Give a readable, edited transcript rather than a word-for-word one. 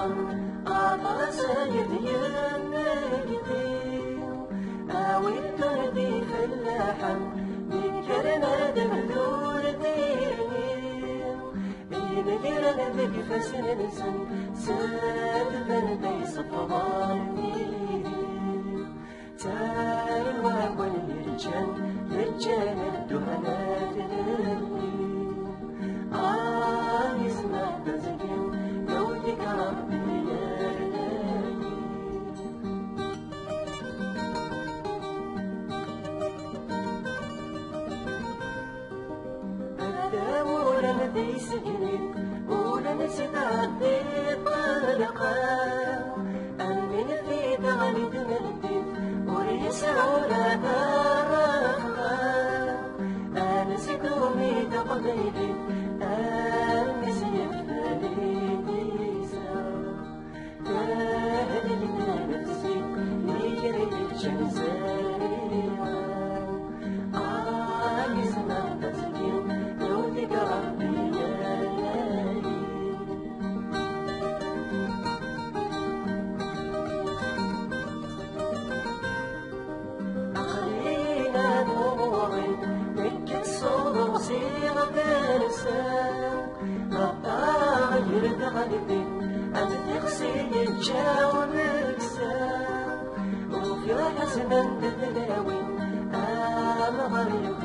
الوطن أعطى سيد يمجدي أوي الدردي فلاحا بكرنا دمدور ديني ينقرن ذك فسنسن سادفن بيس طوالي تار الواقل يرجان الدهنات للي يسمع تزكين يودك ربي يرلي الدام ولا ندي سجنين ولا نسيت عدي طلقا أمن في دغلي دمردين وريسعونا دارخا أنا سيدومي تقبيلي المسيح فليديسا تهدلنا نفسي يجري الجنزاريها يسمع تسكين يودك ربي يالي أخلينا نوري لك الصوت صيغة الإنسان غطاء يرد غلبي أنا تغسل الجاوب الإنسان وفي حسنا تتلاوي أنا غريب